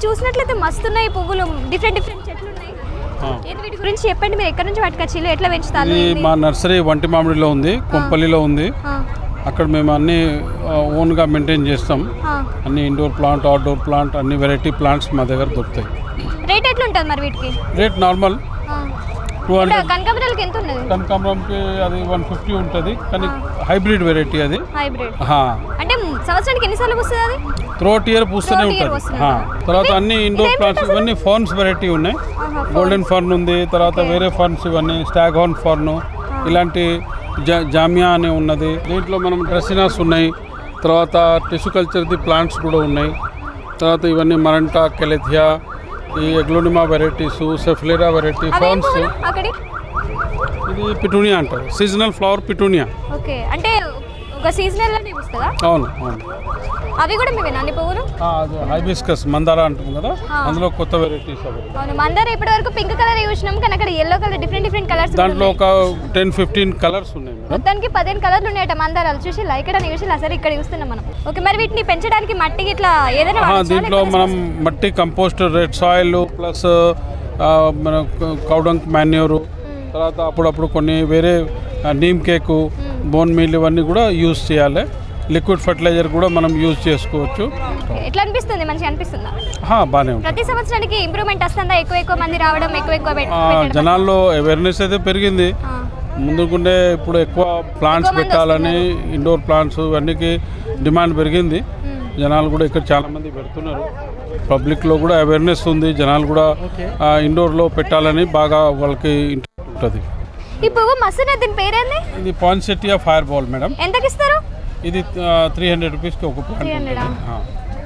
చూసినట్లయితే మస్తున్నాయి పువ్వులు, డిఫరెంట్ చెట్లు ఉన్నాయి. వీటి గురించి చెప్పండి, మీరు ఎక్కడి నుంచి పట్టుకొచ్చి ఎట్లా పెంచుతారు? మా నర్సరీ వంటి మామిడిలో ఉంది, కొంపల్లిలో ఉంది. అక్కడ మేము అన్ని ఓన్గా మెయింటైన్ చేస్తాం. అన్ని ఇండోర్ ప్లాంట్, అవుట్డోర్ ప్లాంట్, అన్ని వెరైటీ ప్లాంట్స్ మా దగ్గర దొరుకుతాయి. రేట్ ఎట్లా ఉంటుంది మరి వీటికి? Rate normal 200. కనకాంబరాలకి ఎంత ఉన్నది? కనకాంబరంకి అది 150 ఉంటుంది, కానీ హైబ్రిడ్ వెరైటీ అది. హైబ్రిడ్ అంటే సంవత్సరానికి ఎన్నిసార్లు వస్తుంది అది? త్రోట్ ఇయర్ పూస్తూనే ఉంటుంది. తర్వాత అన్ని ఇండోర్ ప్లాంట్స్ ఇవన్నీ ఫర్న్స్ వెరైటీ ఉన్నాయి. గోల్డెన్ ఫర్న్ ఉంది, తర్వాత వేరే ఫర్న్స్ ఇవన్నీ స్టాగ్ హార్న్ ఫర్న్, ఇలాంటి జామియా అనే ఉన్నది. దీంట్లో మనం డ్రెసినాస్ ఉన్నాయి, తర్వాత టిష్యూ కల్చర్ది ప్లాంట్స్ కూడా ఉన్నాయి. తర్వాత ఇవన్నీ మరంటా, కెలెథియా, ఈ ఎగ్లోనిమా వెరైటీస్, సెఫ్లేరా వెరైటీ ఫర్న్స్. ఇది పిటూనియా అంటారు, సీజనల్ ఫ్లవర్ పిటూనియా. ఓకే, అంటే ఒక సీజనల్ లోనే వస్తుందా? అవును అవును. అవి కూడా మీవేనా అన్ని పువ్వులు? అది హైబిస్కస్ మందార అంటాం కదా, అందులో కొత్త వెరైటీస్ అవి. అవును, మందార ఇప్పటి వరకు పింక్ కలర్ చూసినాం, కానీ అక్కడ yellow కలర్ డిఫరెంట్ కలర్స్. దాంట్లో ఒక 10-15 కలర్స్ ఉన్నాయి. మొత్తానికి 15 కలర్లు ఉన్నాయట మందారాలు. చూసి ఇక్కడ చూసి అసలు ఇక్కడ చూస్తున్నాం మనం. ఓకే, మరి వీటిని పెంచడానికి మట్టి ఇట్లా ఏదైనా దీంట్లో మనం మట్టి, కంపోస్ట్, రెడ్ సాయిల్ ప్లస్ మన కౌడంక్ మాన్యూరు, తర్వాత అప్పుడప్పుడు కొన్ని వేరే నీమ్ కేకు, బోన్ మీల్ ఇవన్నీ కూడా యూజ్ చేయాలి. లిక్విడ్ ఫర్టిలైజర్ కూడా మనం యూజ్ చేసుకోవచ్చు. ఎట్లా అనిపిస్తుంది? మంచిగా అనిపిస్తుందా? బాగానే ఉంటుంది. ప్రతి సంవత్సరానికి ఇంప్రూవ్మెంట్ వస్తుందా? ఎక్కువ మంది రావడం, ఎక్కువ జనాల్లో అవేర్నెస్ అయితే పెరిగింది. ముందుకుండే ఇప్పుడు ఎక్కువ ప్లాంట్స్ పెట్టాలని, ఇండోర్ ప్లాంట్స్ ఇవన్నీకి డిమాండ్ పెరిగింది. జనాలు కూడా ఇక్కడ చాలా మంది పెడుతున్నారు. పబ్లిక్లో కూడా అవేర్నెస్ ఉంది. జనాలు కూడా ఇండోర్లో పెట్టాలని బాగా వాళ్ళకి ఇంట్రెస్ట్ ఉంటుంది. ఈ పువ్వు మస్తున్నది, దీని పేరేంది? ఇది పాన్సెటియా ఫైర్ బాల్ మేడం. ఎంతకి ఇస్తారు? ఇది 300 రూపీస్కి ఒక ప్లాంట్.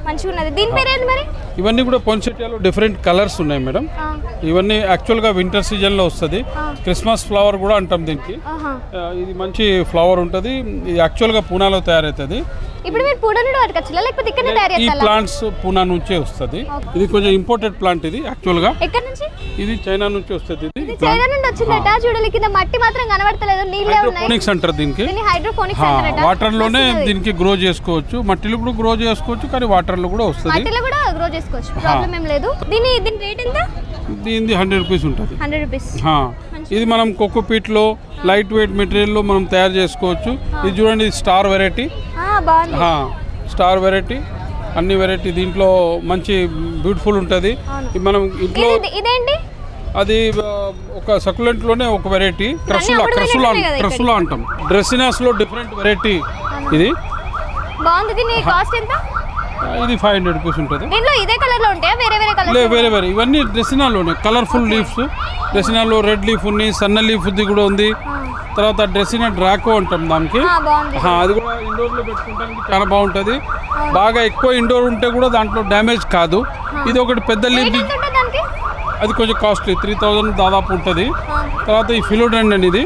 మంచిగా ఉన్నది. దీని పేరేంది మరి? ఇవన్నీ కూడా పాన్సెటియాలో డిఫరెంట్ కలర్స్ ఉన్నాయి మేడం. ఇవన్నీ యాక్చువల్గా వింటర్ సీజన్లో వస్తుంది. క్రిస్మస్ ఫ్లవర్ కూడా అంటాం దీనికి. ఇది మంచి ఫ్లవర్ ఉంటుంది. ఇది యాక్చువల్గా పూనాలో తయారవుతుంది. ఇప్పుడు మీరు పూనా నుండి పట్టుకొచ్చారా లేకపోతే ఇక్కడనే తయారు చేస్తారా? ఈ ప్లాంట్స్ పూనా నుంచే వస్తుంది. ఇది కొంచెం ఇంపోర్టెడ్ ప్లాంట్. ఇది యాక్చువల్గా ఎక్కడి నుంచి? ఇది చైనా నుంచి వస్తుంది. ఇది చైనా నుండి వచ్చిందట. చూడాలి, కింద మట్టి మాత్రం కనబడతలేదు, నీళ్ళే ఉన్నాయి. హైడ్రోపోనిక్స్ అంటారు దీనికి. హైడ్రోపోనిక్స్ అంటారట. వాటర్ లోనే దీనికి గ్రో చేసుకోవచ్చు, మట్టిలో కూడా గ్రో చేసుకోవచ్చు, కానీ వాటర్ లో కూడా వస్తుంది. మట్టిలో కూడా గ్రో చేసుకోవచ్చు, ప్రాబ్లం ఏం లేదు. దీని రేట్ ఎంత? దీనిది 100 రూపీస్ ఉంటుంది. 100 రూపీస్. ఇది మనం కోకోపీట్ లో లైట్ వెయిట్ మెటీరియల్ లో మనం తయారు చేసుకోవచ్చు. ఇది చూడండి, ఇది స్టార్ వెరైటీ. స్టార్ వెరైటీ, అన్ని వెరైటీ దీంట్లో మంచి బ్యూటిఫుల్ ఉంటుంది. మనం ఇంట్లో ఇదేంటి? అది ఒక సకులెంట్ లోనే ఒక వెరైటీ, క్రసులా అంటాం. డ్రెసినాస్ లో డిఫరెంట్ వెరైటీ. ఇది బాగుంది. దీని కాస్ట్ ఎంత? ఇది 500 రూపీస్ ఉంటుంది. దీంట్లో ఇదే కలర్ లో ఉంటాయా? వేరే వేరే ఇవన్నీ డ్రెసినాలోనే కలర్ఫుల్ లీవ్స్. డ్రెసినాలో రెడ్ లీఫ్ ఉంది, సన్న లీఫ్ కూడా ఉంది. తర్వాత డ్రెసినా డ్రాకో అంటాం దానికి. అది కూడా ఇండోర్ లో పెట్టుకోవడానికి చాలా బాగుంటుంది. బాగా ఎక్కువ ఇండోర్ ఉంటే కూడా దాంట్లో డ్యామేజ్ కాదు. ఇది ఒకటి పెద్ద లీఫ్, అది కొంచెం కాస్ట్లీ, 3000 దాదాపు ఉంటుంది. తర్వాత ఈ ఫిలోడెండన్, ఇది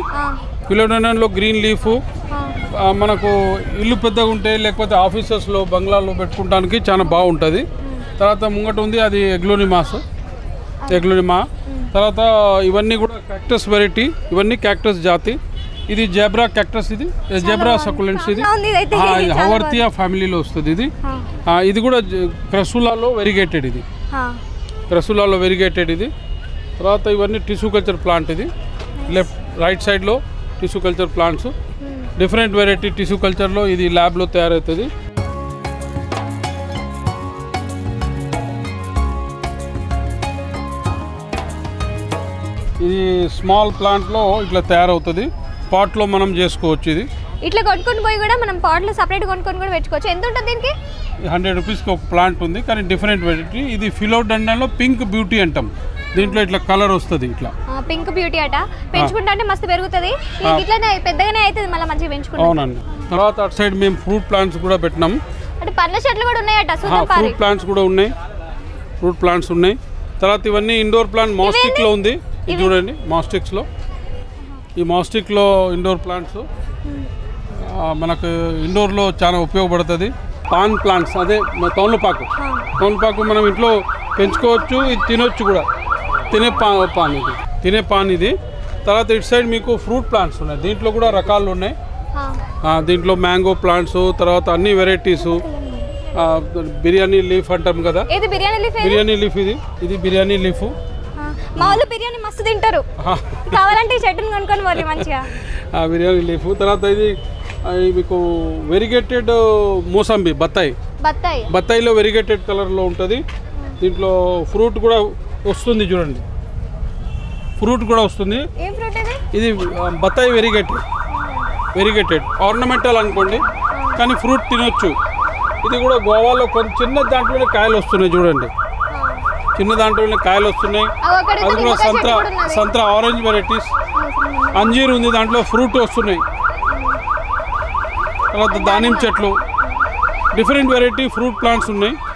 ఫిలోడెండన్లో గ్రీన్ లీఫ్. మనకు ఇల్లు పెద్దగా ఉంటే లేకపోతే ఆఫీసెస్లో, బంగ్లాల్లో పెట్టుకోవడానికి చాలా బాగుంటుంది. తర్వాత ముంగట ఉంది అది ఎగ్లోనిమా. తర్వాత ఇవన్నీ కూడా క్యాక్టస్ వెరైటీ, ఇవన్నీ క్యాక్టస్ జాతి. ఇది జెబ్రా క్యాక్టస్, ఇది జెబ్రా సకులెంట్స్. ఇది హవర్తియా ఫ్యామిలీలో వస్తుంది. ఇది కూడా క్రసులాలో వెరిగేటెడ్. ఇది క్రసులాలో వెరిగేటెడ్. ఇది తర్వాత ఇవన్నీ టిష్యూ కల్చర్ ప్లాంట్. ఇది రైట్ సైడ్లో tissue culture plants, different variety tissue కల్చర్లో. ఇది ల్యాబ్లో తయారవుతుంది. ఇది స్మాల్ ప్లాంట్లో ఇట్లా తయారవుతుంది. పాట్లో మనం చేసుకోవచ్చు. ఇది ఇట్లా కొనుక్కొని పోయి కూడా మనం పాట్లో సపరేట్ కొనుక్కొని కూడా పెట్టుకోవచ్చు. ఎంత ఉంటుంది దీనికి? 100 రూపీస్కి ఒక ప్లాంట్ ఉంది, కానీ డిఫరెంట్ వెరైటీ. ఇది ఫిలోడెండన్లో పింక్ బ్యూటీ అంటాం. దీంట్లో ఇట్లా కలర్ వస్తుంది. ఇట్లా పింక్ బ్యూటీ అట. పెంచుకుంటే అంటే మస్తు పెరుగుతుంది. ఇట్లానే పెద్దగానే అవుతుంది, మళ్ళీ మంచిగా పెంచుకుంటాం. అవునండి. తర్వాత అటు సైడ్ మేము ఫ్రూట్ ప్లాంట్స్ కూడా పెట్టినాం. అంటే పండ్ల చెట్లు కూడా ఉన్నాయట. ఫ్రూట్ ప్లాంట్స్ కూడా ఉన్నాయి. తర్వాత ఇవన్నీ ఇండోర్ ప్లాంట్ మాస్టిక్లో ఉంది. ఇది చూడండి, మాస్టిక్స్లో. ఈ మాస్టిక్లో ఇండోర్ ప్లాంట్స్ మనకు ఇండోర్లో చాలా ఉపయోగపడుతుంది. పాన్ ప్లాంట్స్, అదే తౌన్లపాకు మనం ఇంట్లో పెంచుకోవచ్చు. ఇది తినొచ్చు కూడా, తినే పాన్ ఇది. తర్వాత ఇటు సైడ్ మీకు ఫ్రూట్ ప్లాంట్స్ ఉన్నాయి. దీంట్లో కూడా రకాలు ఉన్నాయి. దీంట్లో మ్యాంగో ప్లాంట్స్, తర్వాత అన్ని వెరైటీస్. బిర్యానీ లీఫ్ అంటాం కదా, ఏది బిర్యానీ లీఫ్? బిర్యానీ లీఫ్ ఇది బిర్యానీ లీఫ్. మా వాళ్ళు బిర్యానీ మస్తు తింటారు, కావాలంటే ఈ చెట్టుని కొనుక్కొని పోలి మంచిగా. బిర్యానీ లీఫ్. తర్వాత ఇది మీకు వెరిగేటెడ్ మోసంబి బత్తాయిలో వెరిగేటెడ్ కలర్లో ఉంటుంది. దీంట్లో ఫ్రూట్ కూడా వస్తుంది చూడండి, ఫ్రూట్ కూడా వస్తుంది. ఇది బత్తాయి వెరిగేటెడ్ ఆర్నమెంటల్ అనుకోండి, కానీ ఫ్రూట్ తినొచ్చు. ఇది కూడా గోవాలో కొంచెం చిన్న దాంట్లోనే కాయలు వస్తున్నాయి చూడండి, చిన్న దాంట్లోనే కాయలు వస్తున్నాయి. అది కూడా సంత్రా ఆరెంజ్ వెరైటీస్. అంజీర్ ఉంది, దాంట్లో ఫ్రూట్ వస్తున్నాయి. తర్వాత దానిమ్మ చెట్లు, డిఫరెంట్ వెరైటీ ఫ్రూట్ ప్లాంట్స్ ఉన్నాయి.